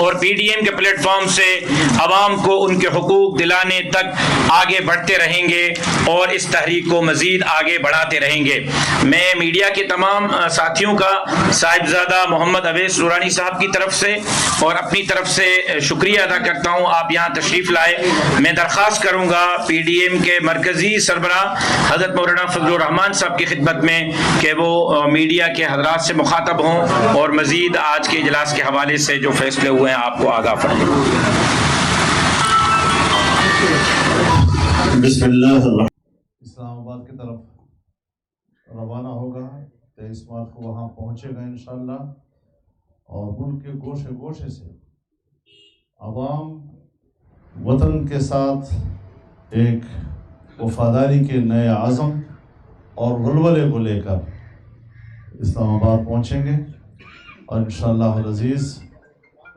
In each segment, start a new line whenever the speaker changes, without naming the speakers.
اور P D M کے plate form سے عوام کو ان کے حقوق دلانے تک آگے بڑھتے رہیں گے اور اس تحریک کو مزید آگے بڑھاتے رہیں گے۔ میں میڈیا کے تمام ساتھیوں کا صاحبزادہ محمد اویس نورانی صاحب کی طرف سے اور اپنی طرف سے شکریہ ادا کرتا ہوں، آپ یہاں تشریف لائے۔ میں درخواست کروں گا پی ڈی ایم کے مرکزی سربراہ حضرت مولانا فضل الرحمان صاحب کی خدمت میں کہ وہ میڈیا کے حضرات سے مخاطب ہوں اور مزید آج کے اجلاس کے حوالے سے جو فیصلے ہوئے ہیں آپ کو آگاہ فرمائیں۔
بسم اللہ اسلام آباد کی طرف روانہ ہوگا، 23 مارچ کو وہاں پہنچے گا انشاءاللہ، اور ملک کے گوشے گوشے سے عوام وطن کے ساتھ ایک وفاداری کے نئے عزم اور ولولے کو لے کر اسلام آباد پہنچیں گے، اور انشاءاللہ العزیز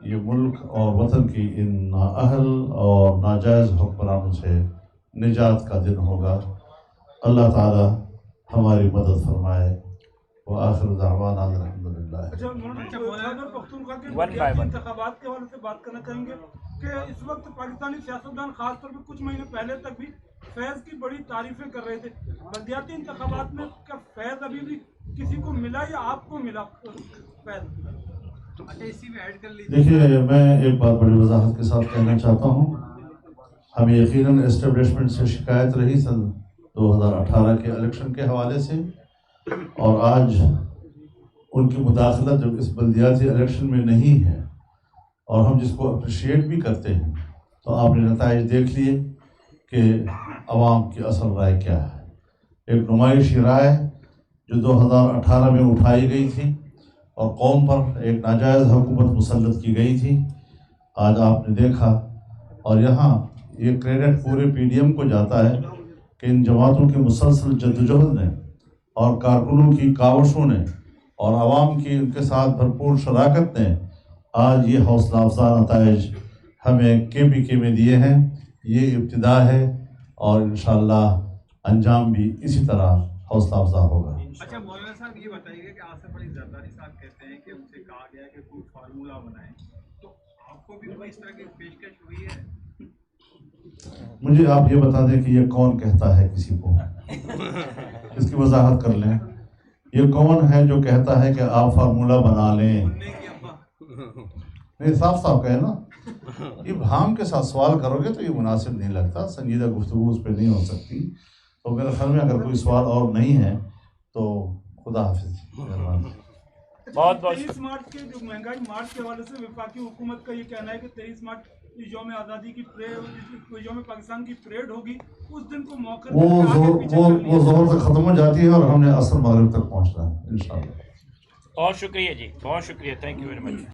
یہ ملک اور وطن کی ان نااہل اور ناجائز حکمرانوں سے نجات کا دن ہوگا۔ اللہ تعالی ہماری مدد فرمائے۔ وآخر دعوانا الحمدللہ۔
انتخابات کے حوالے سے بات کرنا چاہیں گے کہ اس وقت پاکستانی سیاستدان خاص طور پہ کچھ مہینے پہلے تک بھی فیض کی بڑی تعریفیں کر رہے تھے، بلدیاتی انتخابات میں کیا فیض ابھی بھی کسی کو ملا یا آپ کو ملا فیض؟
دیکھیے، میں ایک بات بڑی وضاحت کے ساتھ کہنا چاہتا ہوں۔ ہمیں یقیناً اسٹیبلشمنٹ سے شکایت رہی سن 2018 کے الیکشن کے حوالے سے، اور آج ان کی مداخلت جب اس بلدیاتی الیکشن میں نہیں ہے اور ہم جس کو اپریشیٹ بھی کرتے ہیں، تو آپ نے نتائج دیکھ لیے کہ عوام کی اصل رائے کیا ہے۔ ایک نمائشی رائے جو 2018 میں اٹھائی گئی تھی اور قوم پر ایک ناجائز حکومت مسلط کی گئی تھی، آج آپ نے دیکھا، اور یہاں یہ کریڈٹ پورے پی ڈی ایم کو جاتا ہے کہ ان جماعتوں کی مسلسل جدوجہد نے اور کارکنوں کی کاوشوں نے اور عوام کی ان کے ساتھ بھرپور شراکت نے آج یہ حوصلہ افزا نتائج ہمیں کے میں دیے ہیں۔ یہ ابتدا ہے اور انشاءاللہ انجام بھی اسی طرح حوصلہ افزا ہوگا۔
اچھا مولانا صاحب، یہ بتائیے کہ آصف علی زرداری صاحب کہتے ہیں کہ ان سے کہا گیا ہے کہ کوئی فارمولہ بنائیں، تو آپ کو بھی کوئی اس طرح کی پیشکش ہوئی ہے؟
مجھے آپ یہ بتا دیں کہ یہ کون کہتا ہے کسی کو، اس کی وضاحت کر لیں۔ یہ کون ہے جو کہتا ہے کہ آپ فارمولہ بنا لیں؟ نہیں، صاف صاف کہے نا۔ یہ بھام کے ساتھ سوال کرو گے تو یہ مناسب نہیں لگتا، سنجیدہ گفتگو اس پہ نہیں ہو سکتی۔ تو میرے خیال میں اگر کوئی سوال اور نہیں ہے تو خدا حافظ۔
بہت 23 مارچ کے جو مہنگائی مارچ کے حوالے سے وفاقی حکومت کا یہ کہنا ہے کہ 23 مارچ یوم آزادی کی پریڈ، یوم پاکستان کی پریڈ ہوگی، اس دن کو موقع
وہ زور سے ختم ہو جاتی ہے اور ہم نے عصر مغرب تک پہنچنا ہے انشاءاللہ۔
بہت شکریہ جی، بہت شکریہ، تھینک یو ویری مچ۔